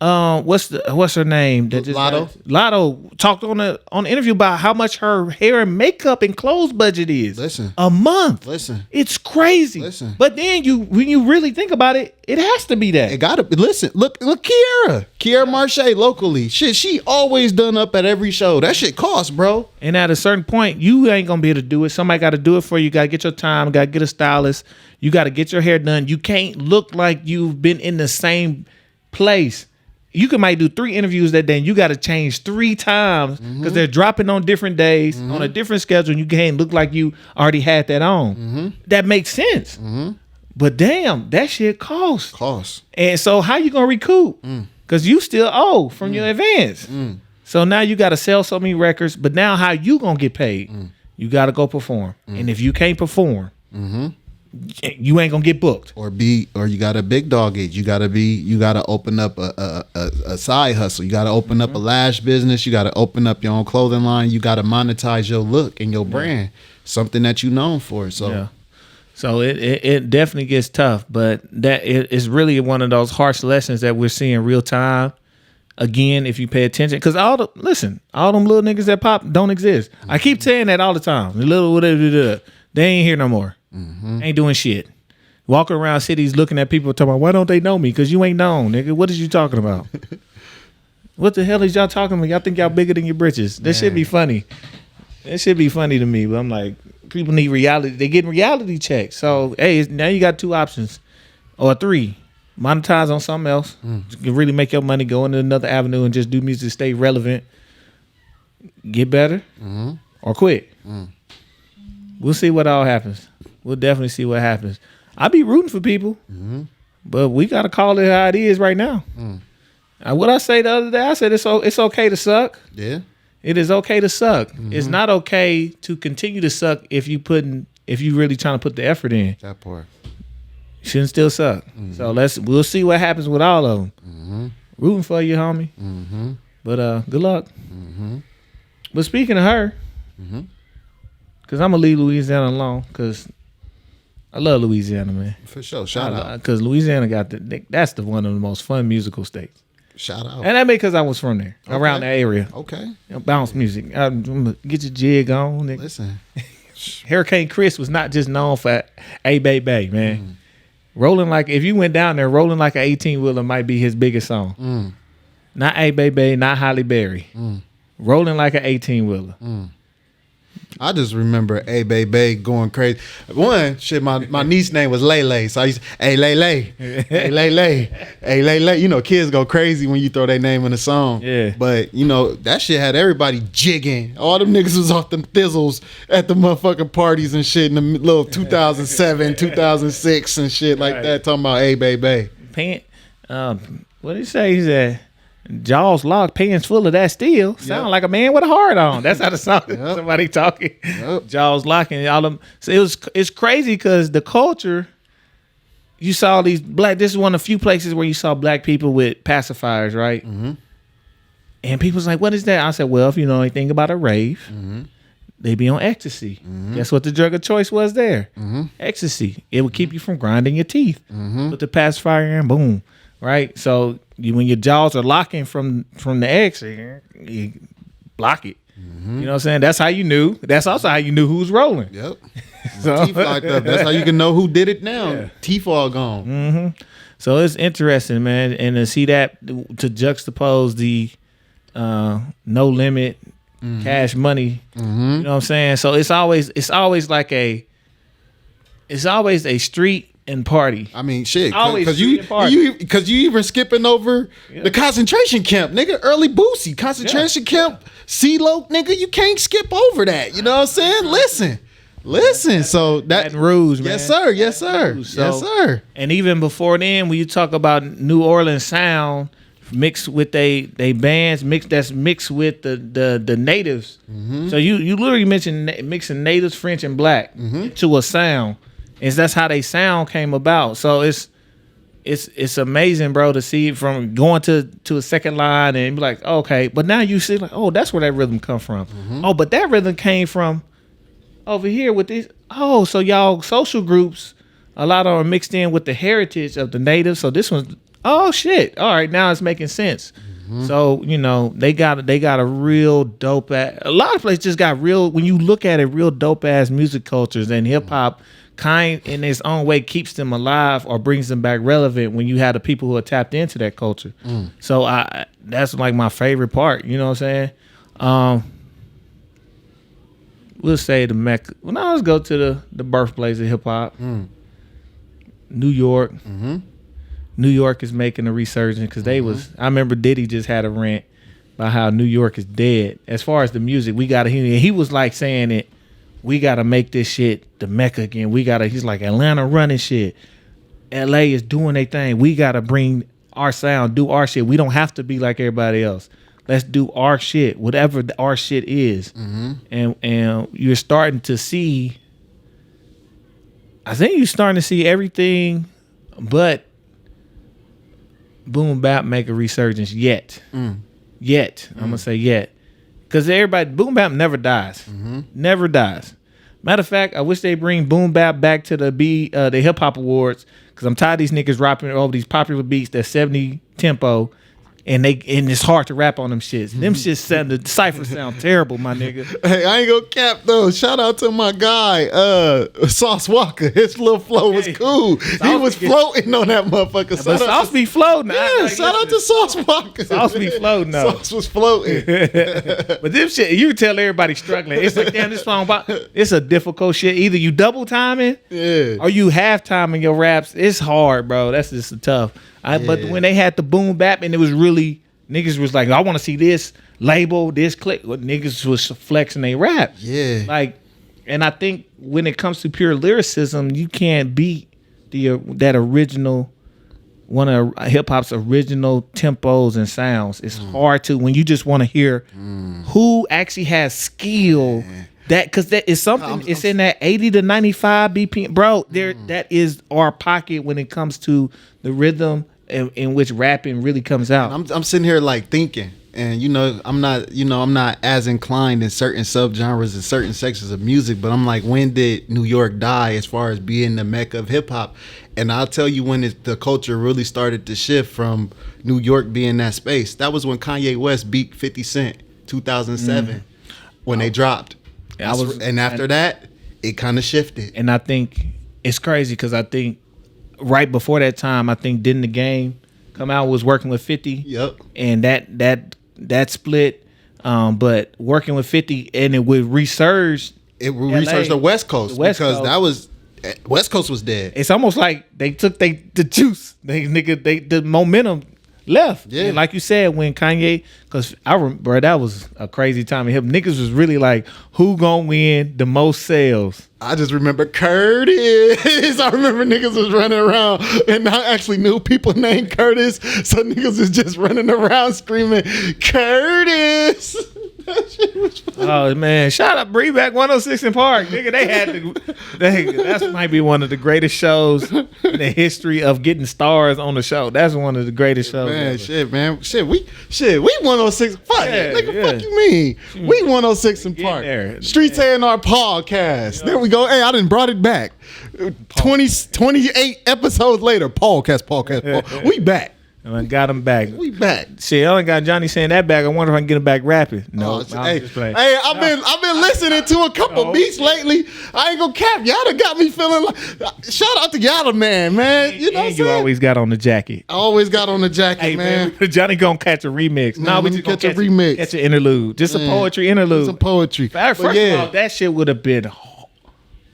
What's her name? That just Lotto talked on the interview about how much her hair and makeup and clothes budget is. Listen, a month. Listen, it's crazy. Listen, but then when you really think about it, it has to be that. It gotta be. Listen, look, Kiara Marche locally. Shit, she always done up at every show. That shit costs, bro. And at a certain point, you ain't gonna be able to do it. Somebody got to do it for you. You gotta get your time. Got to get a stylist. You got to get your hair done. You can't look like you've been in the same place. You might do 3 interviews that day, and you got to change 3 times because they're dropping on different days on a different schedule, and you can't look like you already had that on. That makes sense. But damn, that shit costs. And so how you gonna recoup? Because you still owe from your advance. So now you got to sell so many records. But now how you gonna get paid? You got to go perform. And if you can't perform, you ain't gonna get booked, or you got a big dog it. You gotta open up a side hustle. You gotta open up a lash business. You gotta open up your own clothing line. You gotta monetize your look and your brand, something that you known for. So it definitely gets tough, but that is really one of those harsh lessons that we're seeing real time. Again, if you pay attention, because all them little niggas that pop don't exist. I keep saying that all the time. The little whatever, they ain't here no more. Ain't doing shit. Walking around cities looking at people talking about, why don't they know me? Because you ain't known, nigga. What is you talking about? What the hell is y'all talking about? Y'all think y'all bigger than your britches. That should be funny. That should be funny to me. But I'm like, people need reality. They getting reality checks. So, hey, now you got 2 options or 3. Monetize on something else. You can really make your money, go into another avenue and just do music, stay relevant, get better, or quit. We'll see what all happens. We'll definitely see what happens. I be rooting for people, but we got to call it how it is right now. What I say the other day, I said it's okay to suck. Yeah, it is okay to suck. It's not okay to continue to suck if you really trying to put the effort in. That part. You shouldn't still suck. So we'll see what happens with all of them. Rooting for you, homie. But good luck. But speaking of her, because I'm gonna leave Louisiana alone, because I love Louisiana, man. For sure. Shout out. Because Louisiana that's one of the most fun musical states. Shout out. And that because I was from there, around the area. Okay. Bounce music. Get your jig on. Nigga. Listen. Hurricane Chris was not just known for A Bay, man. Rolling like, if you went down there, rolling like an 18-wheeler might be his biggest song. Not A Bay, not Holly Berry. Rolling like an 18-wheeler. I just remember A Bay going crazy. One shit, my niece name was Lele, so I used to, hey Lele, hey Lele, hey Lele. You know, kids go crazy when you throw their name in a song. Yeah. But you know that shit had everybody jigging. All them niggas was off them thizzles at the motherfucking parties and shit in the middle of 2007, 2006 and shit like that. Talking about A Bay. What did he say? He said, jaws locked, pants full of that steel. Sound like a man with a heart on. That's how the song. Somebody talking. Jaws locking. All them. So it's crazy because the culture. You saw these black. This is one of the few places where you saw black people with pacifiers, right? And people's like, "What is that?" I said, "Well, if you know anything about a rave, they be on ecstasy. Guess what the drug of choice was there? Ecstasy. It would keep you from grinding your teeth. Put the pacifier in, boom." Right? So when your jaws are locking from the exit, you block it. You know what I'm saying? That's how you knew. That's also how you knew who was rolling. Yep. Teeth locked up. That's how you can know who did it now. Yeah. Teeth all gone. So it's interesting, man, and to see that, to juxtapose the No Limit, Cash Money. You know what I'm saying? So it's always a street and party. I mean, shit, Always because street and party. you even skipping over the concentration camp, nigga. Early Boosie, concentration camp, CeeLo, nigga. You can't skip over that. You know what I'm saying? Listen. So that Rouge, man. yes, sir. Yes, sir. So, yes, sir. And even before then, when you talk about New Orleans sound mixed with they bands, mixed with the natives. So you literally mentioned mixing natives, French, and black to a sound. Is that's how they sound came about. So it's amazing, bro, to see it from going to a second line and be like, okay, but now you see like, oh, that's where that rhythm come from. Oh, but that rhythm came from over here with this. Oh, so y'all social groups, a lot of them are mixed in with the heritage of the natives. So this one's, oh shit, all right, now it's making sense. So they got a real dope ass. A lot of places just got real. When you look at it, real dope ass music cultures, and hip hop kind in its own way keeps them alive or brings them back relevant when you have the people who are tapped into that culture. So that's like my favorite part. You know what I'm saying? We'll say the Mecca. Well, now let's go to the birthplace of hip hop. New York. New York is making a resurgence because they was. I remember Diddy just had a rant about how New York is dead. As far as the music, we gotta hear. He was like saying it. We gotta make this shit the Mecca again. He's like Atlanta running shit. LA is doing their thing. We gotta bring our sound, do our shit. We don't have to be like everybody else. Let's do our shit, whatever our shit is. And you're starting to see. I think you're starting to see everything, but boom bap make a resurgence yet. I'm gonna say yet. Because everybody, boom bap never dies. Never dies. Matter of fact, I wish they bring boom bap back to the hip hop awards, because I'm tired of these niggas rapping over these popular beats that's 70 tempo, and it's hard to rap on them shits. Them shits sound, the ciphers sound terrible, my nigga. Hey, I ain't gonna cap though. Shout out to my guy, Sauce Walker. His little flow was cool. He was floating on that motherfucker. But Sauce be floating. Yeah, shout out to Sauce Walker. Sauce be floating though. Sauce was floating. But them shit, you tell everybody struggling. It's like, damn, this song, it's a difficult shit. Either you double timing, or you half timing your raps. It's hard, bro. That's just tough. But when they had the boom bap, and it was really, niggas was like, I want to see this label, this click. Niggas was flexing they rap. Yeah. Like, and I think when it comes to pure lyricism, you can't beat that original, one of hip hop's original tempos and sounds. It's hard to, when you just want to hear who actually has skill. That, because that is something. It's in that 80 to 95 BPM, bro. That is our pocket when it comes to the rhythm in which rapping really comes out. I'm sitting here like thinking, and I'm not as inclined in certain subgenres and certain sections of music, but I'm like, when did New York die as far as being the Mecca of hip hop? And I'll tell you when the culture really started to shift from New York being that space. That was when Kanye West beat 50 Cent, 2007, when they dropped. And after that, it kind of shifted. And I think it's crazy because I think right before that time, I think Didn't the Game come out, was working with 50. Yep. And that split, but working with 50, and it would resurge. It resurged the West Coast, that was West Coast was dead. It's almost like they took the juice. The momentum left. Yeah. And like you said, when Kanye, because I remember that was a crazy time. And niggas was really like, who gonna win the most sales? I just remember Curtis. I remember niggas was running around, and I actually knew people named Curtis, so niggas was just running around screaming, Curtis. That shit was funny. Oh man, shout out Bring Back 106 in Park. Nigga, they had that might be one of the greatest shows in the history of getting stars on the show. That's one of the greatest shows. Man, we 106. Fuck it. Nigga, fuck you mean? We 106 in Park. Streets A&R Podcast. There we go. Hey, I done brought it back. 28 episodes later. Podcast. We back. And I got him back. We back. Shit, I only got Johnny saying that back. I wonder if I can get him back rapping. No, Hey, I've been listening to a couple beats lately. I ain't gonna cap. Y'all done got me feeling like. Shout out to Yada man. You know what I'm saying? You always got on the jacket. I always got on the jacket, Hey man. Johnny gonna catch a remix. No, we just catch a remix. Catch an interlude. Just a poetry interlude. Some poetry. First of all, that shit would have been.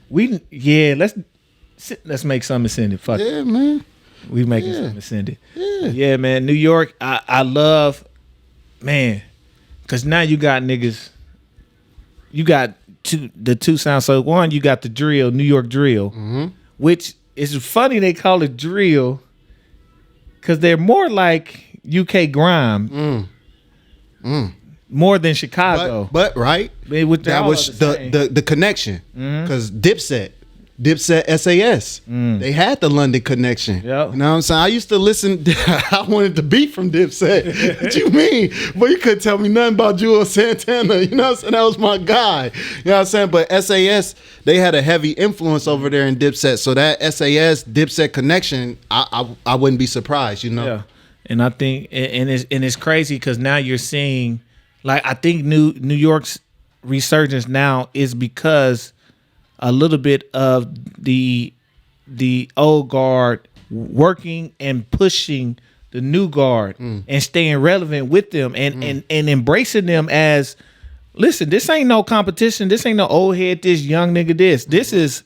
Let's make something send it. Fuck. Yeah, man. We making something send it. Yeah, man. New York, I love, man, because now you got niggas. You got the two sounds. So one, you got the drill, New York drill, which is funny they call it drill because they're more like UK grime, more than Chicago. But right, that was the connection because Dipset SAS. They had the London connection. Yep. You know what I'm saying? I used to listen. I wanted to beat from Dipset. What you mean? But you couldn't tell me nothing about Juelz Santana. You know what I'm saying? That was my guy. You know what I'm saying? But SAS, they had a heavy influence over there in Dipset. So that SAS Dipset connection, I wouldn't be surprised, you know? Yeah. And I think, and it's crazy because now you're seeing, like, I think New York's resurgence now is because a little bit of the old guard working and pushing the new guard and staying relevant with them and embracing them as, listen, this ain't no competition. This ain't no old head, this young nigga this. This is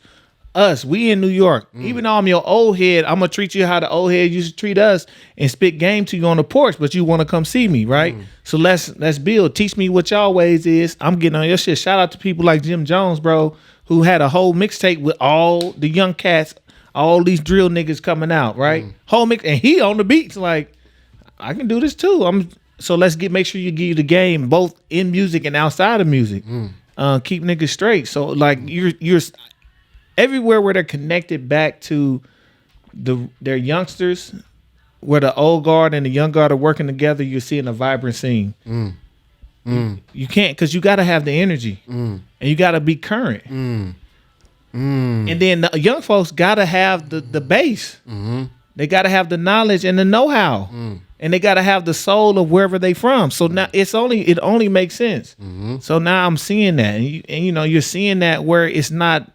us. We in New York. Even though I'm your old head, I'm going to treat you how the old head used to treat us and spit game to you on the porch, but you want to come see me, right? So let's build. Teach me what y'all ways is. I'm getting on your shit. Shout out to people like Jim Jones, bro, who had a whole mixtape with all the young cats, all these drill niggas coming out, right? Whole mix, and he on the beats like, I can do this too. So let's make sure you give you the game both in music and outside of music. Keep niggas straight. So like you're everywhere where they're connected back to their youngsters, where the old guard and the young guard are working together, you're seeing a vibrant scene. You can't, because you got to have the energy and you got to be current. And then the young folks got to have the base. They got to have the knowledge and the know-how. And they got to have the soul of wherever they from. So now it only makes sense. So now I'm seeing that. And you know, you're seeing that where it's not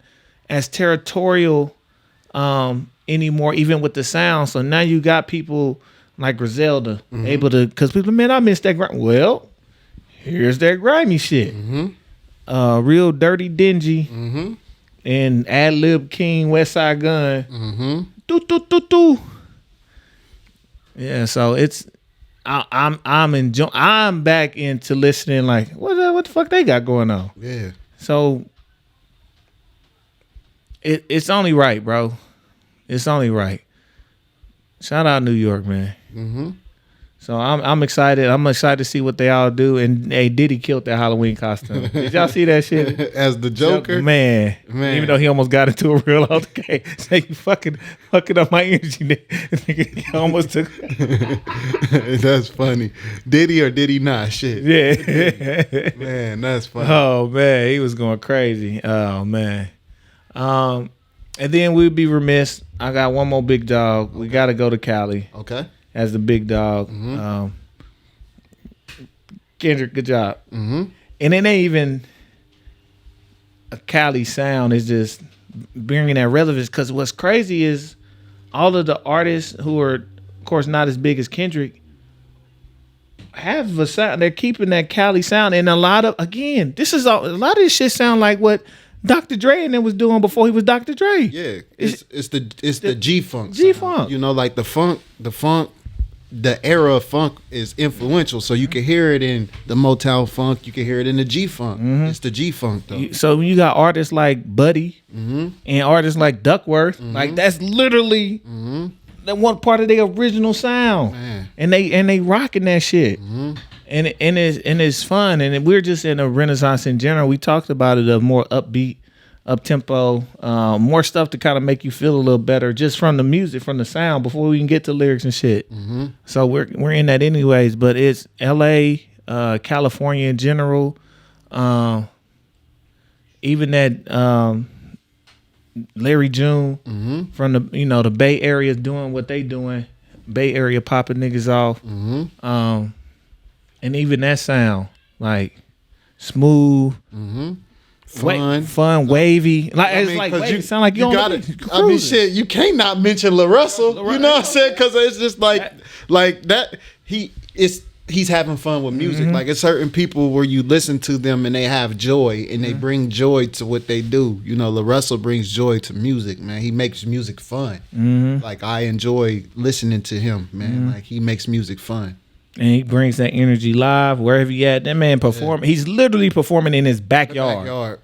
as territorial anymore, even with the sound. So now you got people like Griselda able to, because people, man, I miss that. Well, here's that grimy shit. Real Dirty Dingy and Ad Lib King, West Side Gun. Yeah, so it's I'm enjoying. I'm back into listening. Like, what the fuck they got going on? Yeah. So it's only right, bro. It's only right. Shout out New York, man. So I'm excited. I'm excited to see what they all do. And hey, Diddy killed that Halloween costume. Did y'all see that shit? As the Joker? Man. Even though he almost got into a real altercation. Say, you fucking up my energy, nigga. He almost took That's funny. Did he or did he not? Shit. Yeah. Man, that's funny. Oh, man. He was going crazy. Oh, man. And then we'd be remiss. I got one more big dog. We got to go to Cali. Okay. As the big dog. Kendrick, good job. And it ain't even a Cali sound. It's just bringing that relevance. Because what's crazy is all of the artists who are, of course, not as big as Kendrick have a sound. They're keeping that Cali sound. And a lot of this shit sound like what Dr. Dre and them was doing before he was Dr. Dre. Yeah, it's the G-Funk. G-Funk. You know, like the era of funk is influential. So you can hear it in the Motown funk. You can hear it in the G-Funk. It's the G-Funk, though. So when you got artists like Buddy and artists like Duckworth, like that's literally that one part of their original sound. Man. And they rocking that shit. And it's fun, and we're just in a renaissance in general. We talked about it, of more upbeat, up tempo, more stuff to kind of make you feel a little better, just from the music, from the sound, before we can get to lyrics and shit. So we're in that anyways. But it's L.A., California in general, even that Larry June from the Bay Area is doing what they doing. Bay Area popping niggas off. And even that sound like smooth, fun, wavy. Like it's like wavy. You sound like you got it. I mean, shit, you can't not mention La Russell. You know what I'm saying? Because it's just like that. He's having fun with music. Like it's certain people where you listen to them and they have joy and they bring joy to what they do. You know, La Russell brings joy to music, man. He makes music fun. Like I enjoy listening to him, man. Like he makes music fun. And he brings that energy live wherever he at. That man perform. He's literally performing in his backyard.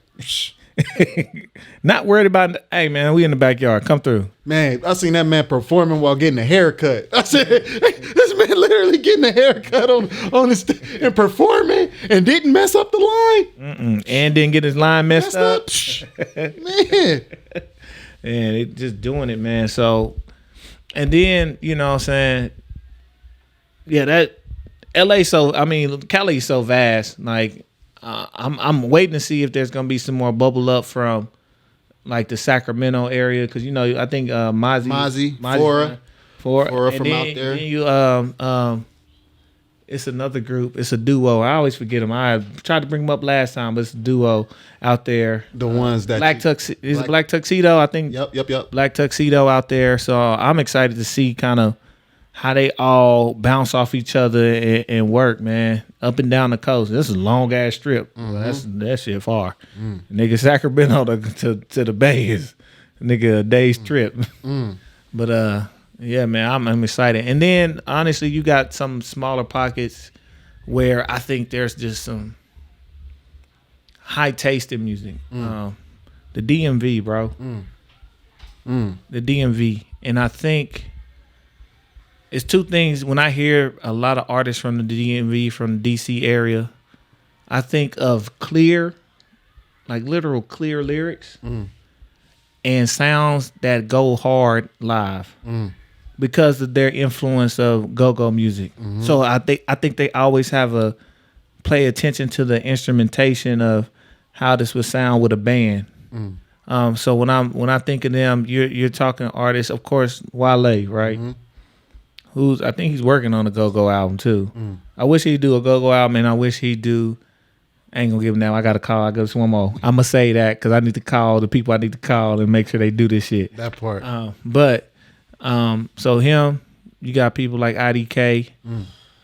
Not worried about. Hey man, we in the backyard. Come through. Man, I seen that man performing while getting a haircut. I said, this man literally getting a haircut on his and performing and didn't mess up the line. And didn't get his line messed up. Man. And they just doing it, man. So, and then you know what I'm saying. Yeah, that LA. Cali's so vast. Like. I'm waiting to see if there's gonna be some more bubble up from like the Sacramento area because you know I think Mozzie Fora from then, out there. Then you it's another group. It's a duo. I always forget them. I tried to bring them up last time, but it's a duo out there. The ones that Black Tuxedo. I think. Yep. Black Tuxedo out there. So I'm excited to see kind of how they all bounce off each other and work, man, up and down the coast. This is a long ass strip. That shit far. Nigga, Sacramento to the Bay is nigga a day's trip. But yeah, man, I'm excited. And then honestly, you got some smaller pockets where I think there's just some high taste in music. The DMV, bro. The DMV, and I think. It's two things. When I hear a lot of artists from the DMV, from the DC area, I think of clear, like literal clear lyrics and sounds that go hard live because of their influence of go-go music. So I think they always have pay attention to the instrumentation of how this would sound with a band. So when I think of them, you're talking artists, of course, Wale, right? I think he's working on a go-go album too. I wish he'd do a go-go album, and I wish he'd do. I ain't gonna give him that. I got to call. I got one more. I'm gonna say that because I need to call the people I need to call and make sure they do this shit. That part. So him, you got people like IDK,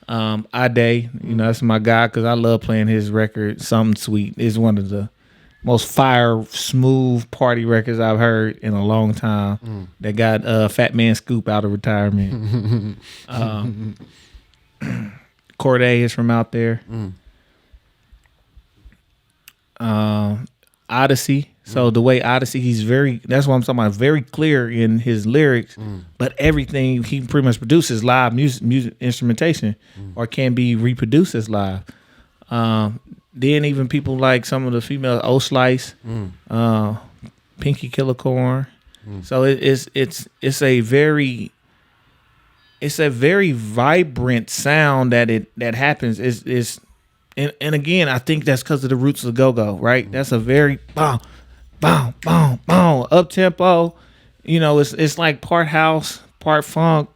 Ade. You know that's my guy because I love playing his record. Something Sweet is one of the most fire, smooth party records I've heard in a long time. That got Fat Man Scoop out of retirement. Corday is from out there. Odyssey. So the way Odyssey, that's what I'm talking about, very clear in his lyrics, but everything he pretty much produces live music instrumentation or can be reproduced as live. Then even people like some of the female O-Slice, Pinky Killicorn. So it's a very vibrant sound that happens. And again, I think that's because of the roots of go-go, right? That's a very boom, boom, boom, boom, up tempo. You know, it's like part house, part funk.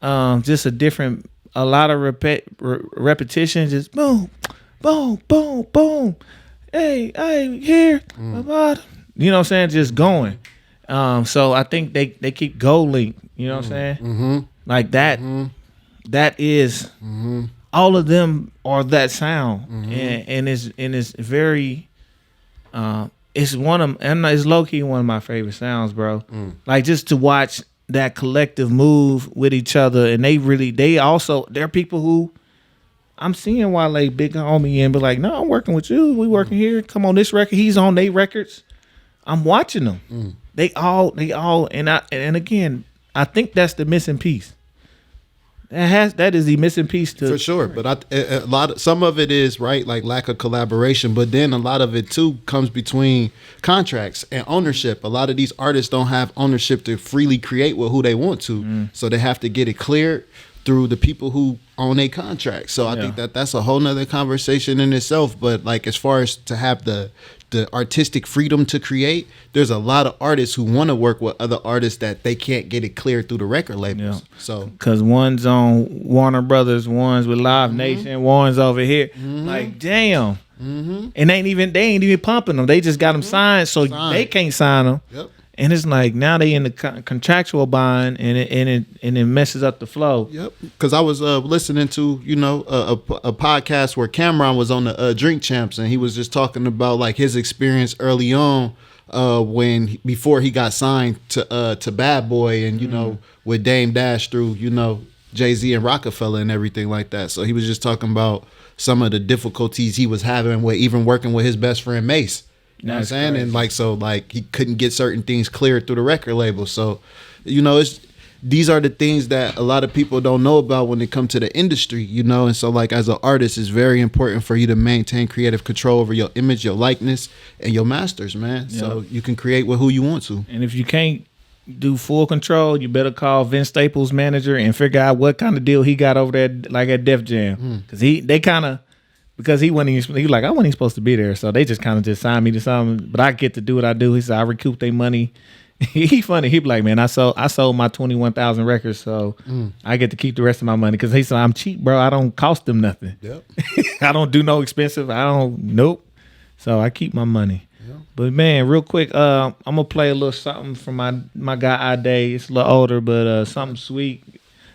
Just a lot of repetition. Just boom, boom, boom, boom. Hey, here. You know what I'm saying? Just going. So I think they keep Go Link. You know what I'm saying? Like that. That is. All of them are that sound, and it's very. It's one of, and it's low key one of my favorite sounds, bro. Like just to watch that collective move with each other, and they're people who I'm seeing Wale big homie in, but like, no, I'm working with you. We working here. Come on this record. He's on their records. I'm watching them. They all, and again, I think that's the missing piece. That is the missing piece to for sure. But some of it is right, like lack of collaboration. But then a lot of it too comes between contracts and ownership. A lot of these artists don't have ownership to freely create with who they want to, so they have to get it cleared through the people who own a contract. So I think that's a whole nother conversation in itself. But like, as far as to have the artistic freedom to create, there's a lot of artists who want to work with other artists that they can't get it cleared through the record labels. So because one's on Warner Brothers, one's with Live Nation, one's over here. Like, damn. And they ain't even pumping them. They just got them signed, so they can't sign them. Yep. And it's like, now they in the contractual bind, and it messes up the flow. Yep. Because I was listening to a podcast where Cameron was on the Drink Champs, and he was just talking about like his experience early on before he got signed to Bad Boy, and with Dame Dash through Jay-Z and Rockefeller and everything like that. So he was just talking about some of the difficulties he was having with even working with his best friend Mace. You know what I'm saying? Crazy. And he couldn't get certain things cleared through the record label. So, these are the things that a lot of people don't know about when it comes to the industry, And so as an artist, it's very important for you to maintain creative control over your image, your likeness, and your masters, man. Yep. So you can create with who you want to. And if you can't do full control, you better call Vince Staples' manager and figure out what kind of deal he got over there, like at Def Jam. Because he was like, I wasn't even supposed to be there. So they just kind of just signed me to something, but I get to do what I do. He said, I recoup their money. He funny. He be like, man, I sold my 21,000 records, so I get to keep the rest of my money. Because he said, I'm cheap, bro. I don't cost them nothing. Yep. I don't do no expensive. Nope. So I keep my money. Yep. But man, real quick, I'm going to play a little something from my guy, Ade. It's a little older, but something sweet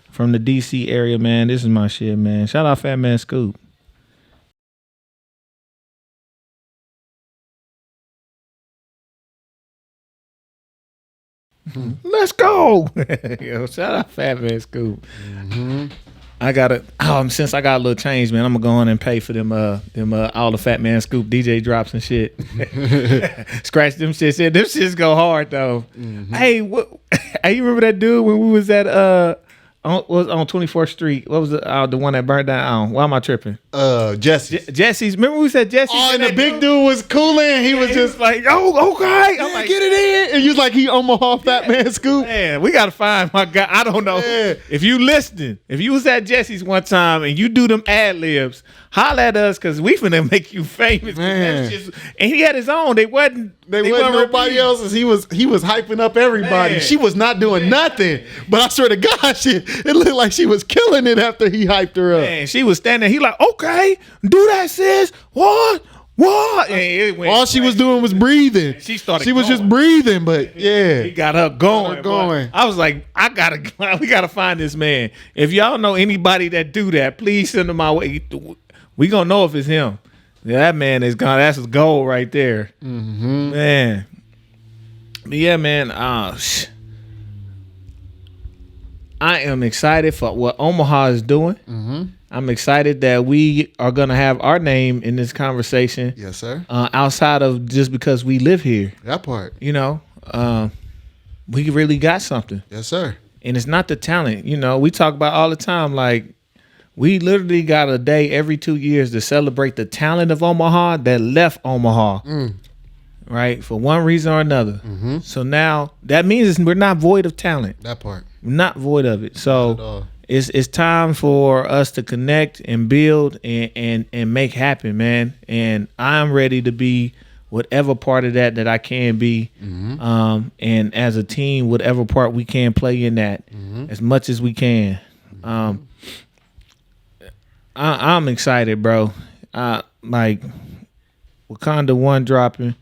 from the DC area, man. This is my shit, man. Shout out Fat Man Scoop. Let's go. Yo, shout out Fat Man Scoop. I gotta since I got a little change, man, I'm gonna go on and pay for them all the Fat Man Scoop DJ drops and shit. Scratch them shits. Them shits go hard though. Hey, hey, you remember that dude when we was at on 24th Street? What was the one that burned down? Why am I tripping? Jesse's. Remember we said Jesse's? Oh, and the big dude was cooling. He was just like, oh, okay. I'm like, get it in. And you was like, he Omaha Fat Man Scoop. Man, we gotta find my guy. I don't know. If you listening, if you was at Jesse's one time and you do them ad libs, holla at us, because we finna make you famous. Man. And he had his own. They wasn't nobody else's. He was hyping up everybody. Man. She was not doing nothing. But I swear to God, it looked like she was killing it after he hyped her up. Man, she was standing. He like, okay, do that, sis. What? All she was doing was breathing. She started. She was just breathing, but yeah, he got her going. I was like, we gotta find this man. If y'all know anybody that do that, please send him my way. We gonna know if it's him. Yeah, that man is gone. That's his goal right there, man. But yeah, man. I am excited for what Omaha is doing. I'm excited that we are going to have our name in this conversation. Yes, sir. Outside of just because we live here. That part. We really got something. Yes, sir. And it's not the talent. We talk about all the time, like, we literally got a day every 2 years to celebrate the talent of Omaha that left Omaha. Right? For one reason or another. So now that means we're not void of talent. That part. We're not void of it. So it's time for us to connect and build and make happen, man. And I'm ready to be whatever part of that I can be. And as a team, whatever part we can play in that as much as we can. I'm excited, bro. Like Wakanda 1 dropping.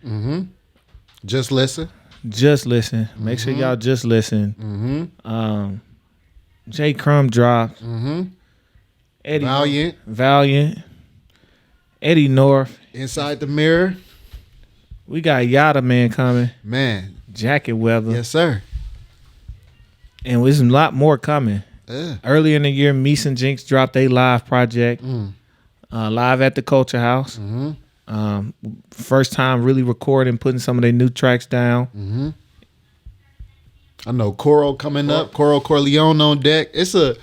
Just listen. Make sure y'all just listen. J. Crumb dropped. Eddie Valiant. Eddie North. Inside the Mirror. We got Yada Man coming. Man. Jacket Weather. Yes, sir. And there's a lot more coming. Earlier in the year, Meese and Jinx dropped a live project. Live at the Culture House. First time really recording, putting some of their new tracks down. I know Coro coming up. Coro Corleone on deck. Listen,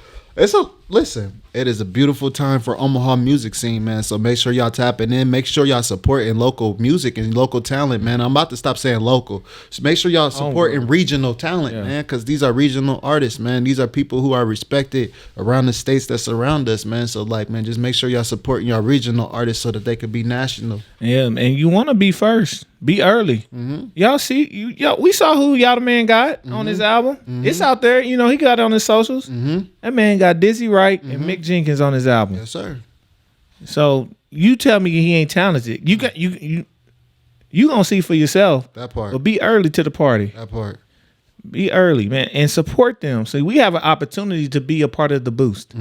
It is a beautiful time for Omaha music scene, man. So make sure y'all tapping in. Make sure y'all supporting local music and local talent, man. I'm about to stop saying local. So make sure y'all supporting regional talent, man, because these are regional artists, man. These are people who are respected around the states that surround us, man. So like, man, just make sure y'all supporting y'all regional artists so that they could be national. Yeah, and you want to be first. Be early. Y'all see, we saw who y'all the man got on his album. It's out there. You know, he got it on his socials. That man got Dizzy Wright and Mick Jenkins on his album. Yes, sir. So you tell me he ain't talented. You gonna see for yourself. That part. But be early to the party. That part. Be early, man, and support them. So we have an opportunity to be a part of the boost.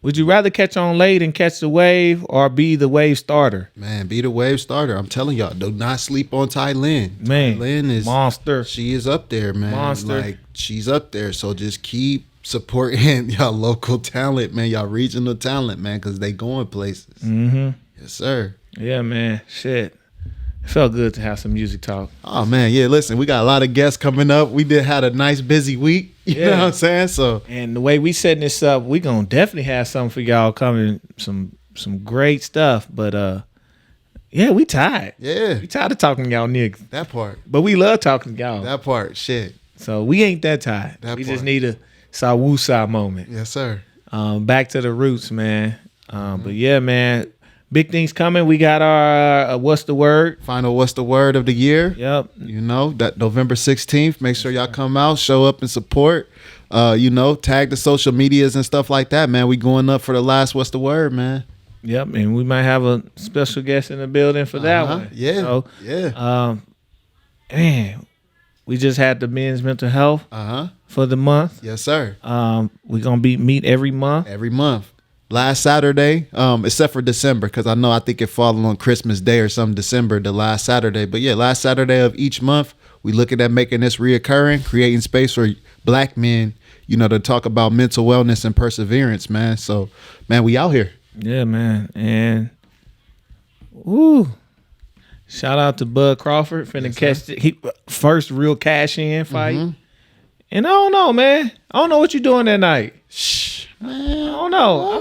Would you rather catch on late and catch the wave, or be the wave starter? Man, be the wave starter. I'm telling y'all, do not sleep on Ty Lynn. Man, Lynn is monster. She is up there, man. Monster. Like, she's up there. So just keep supporting y'all local talent, man. Y'all regional talent, man, because they going places. Yes, sir. Yeah, man. Shit. It felt good to have some music talk. Oh man, yeah. Listen, we got a lot of guests coming up. We had a nice busy week. You know what I'm saying? So, and the way we setting this up, we gonna definitely have something for y'all coming. Some great stuff. But yeah, we tired. Yeah, we tired of talking to y'all niggas. That part. But we love talking to y'all. That part. Shit. So we ain't that tired. We just need a Sawusa moment. Yes, sir. Back to the roots, man. But yeah, man. Big things coming. We got our What's the Word? Final What's the Word of the year. Yep. You know, that November 16th. Make sure y'all come out, show up and support. You know, tag the social medias and stuff like that, man. We going up for the last What's the Word, man. Yep, and we might have a special guest in the building for that one. Yeah. So, man, we just had the men's mental health for the month. Yes, sir. We're gonna meet every month. Every month. Last Saturday, except for December, because I think it falling on Christmas Day or some December, the last Saturday. But yeah, last Saturday of each month, we looking at making this reoccurring, creating space for black men, you know, to talk about mental wellness and perseverance, man. So, man, we out here. Yeah, man. And shout out to Bud Crawford finna catch the first real cash in fight. And I don't know, man. I don't know what you doing that night. Man, I don't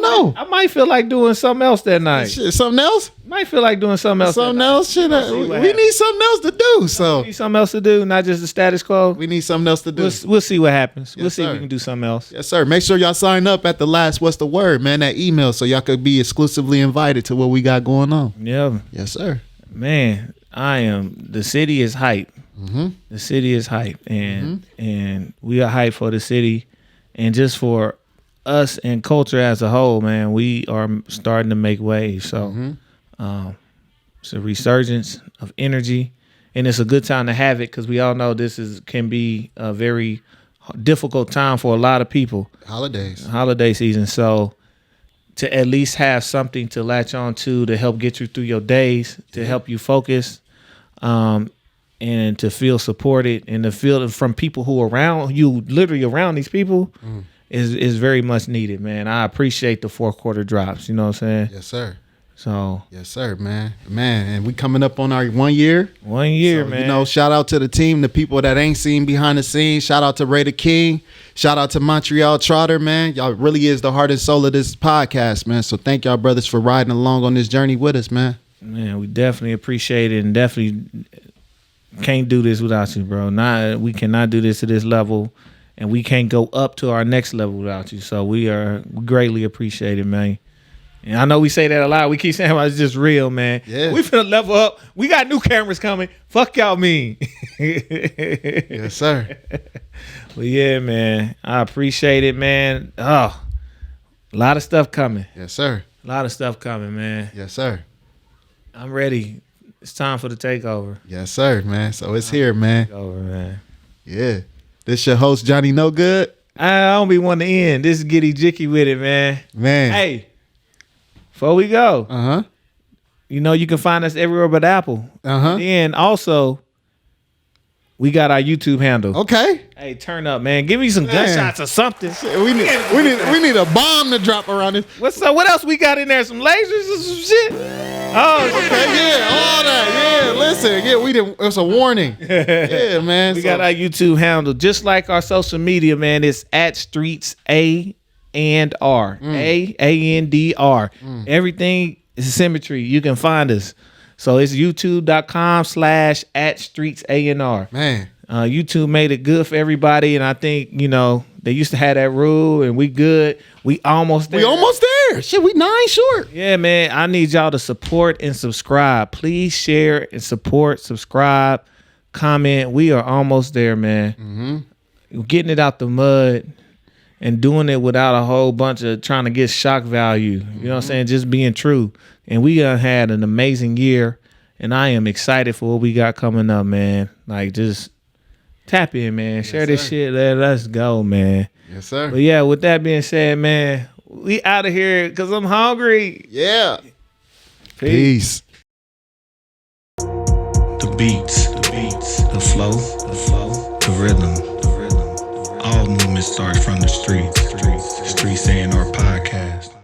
know. I might feel like doing something else that night. Shit, something else? Might feel like doing something else. Something else? Shit, we need something else to do. So we need something else to do, not just the status quo. We need something else to do. We'll see what happens. Yes, we'll see sir. if we can do something else. Yes, sir. Make sure y'all sign up at the last What's the Word, man, that email, so y'all could be exclusively invited to what we got going on. Yeah. Yes, sir. Man, the city is hype. The city is hype, and we are hype for the city, and just for us and culture as a whole, man. We are starting to make waves. So it's a resurgence of energy, and it's a good time to have it, because we all know this can be a very difficult time for a lot of people. Holiday season. So to at least have something to latch on to help get you through your days, to help you focus, and to feel supported, and to feel from people who are around you, literally around these people, is very much needed, man. I appreciate the fourth quarter drops. You know what I'm saying? Yes, sir. So yes, sir, man. And we coming up on our 1 year. 1 year, so, man. You know, shout out to the team, the people that ain't seen behind the scenes. Shout out to Ray the King. Shout out to Montreal Trotter, man. Y'all really is the heart and soul of this podcast, man. So thank y'all brothers for riding along on this journey with us, man. Man, we definitely appreciate it, and definitely can't do this without you, bro. We cannot do this to this level, and we can't go up to our next level without you. So we greatly appreciate it, man. And I know we say that a lot. We keep saying it's just real, man. Yeah. We finna level up. We got new cameras coming. Fuck y'all mean. Yes, sir. But yeah, man. I appreciate it, man. Oh, a lot of stuff coming. Yes, sir. A lot of stuff coming, man. Yes, sir. I'm ready. It's time for the takeover. Yes, sir, man. So it's here, man. Takeover, man. Yeah. This your host, Jonny No Good. I don't be wanting to end. This is getEJIKEwithit, man. Man. Hey, before we go, Uh-huh. you know you can find us everywhere but Apple. Uh-huh. And also, we got our YouTube handle. Okay. Hey, turn up, man. Give me some gunshots or something. We need a bomb to drop around this. What's up? What else we got in there? Some lasers or some shit? Oh, Okay, yeah, all that. Yeah, listen. Yeah, it's a warning. Yeah, man. we got our YouTube handle. Just like our social media, man. It's at Streets A&R and R. A-N-D-R. Everything is symmetry. You can find us. So it's youtube.com/@StreetsA&R. Man. YouTube made it good for everybody, and I think, they used to have that rule, and we good. We almost there. We almost there. Shit, we 9 short. Yeah, man. I need y'all to support and subscribe. Please share and support, subscribe, comment. We are almost there, man. Getting it out the mud and doing it without a whole bunch of trying to get shock value. You know what I'm saying? Just being true. And we had an amazing year, and I am excited for what we got coming up, man. Like, just tap in, man. Share this shit. Let's go, man. Yes, sir. But yeah, with that being said, man, we out of here because I'm hungry. Yeah. Peace. The beats, the flow, the rhythm. All movement starts from the streets. Streets A&R Podcast.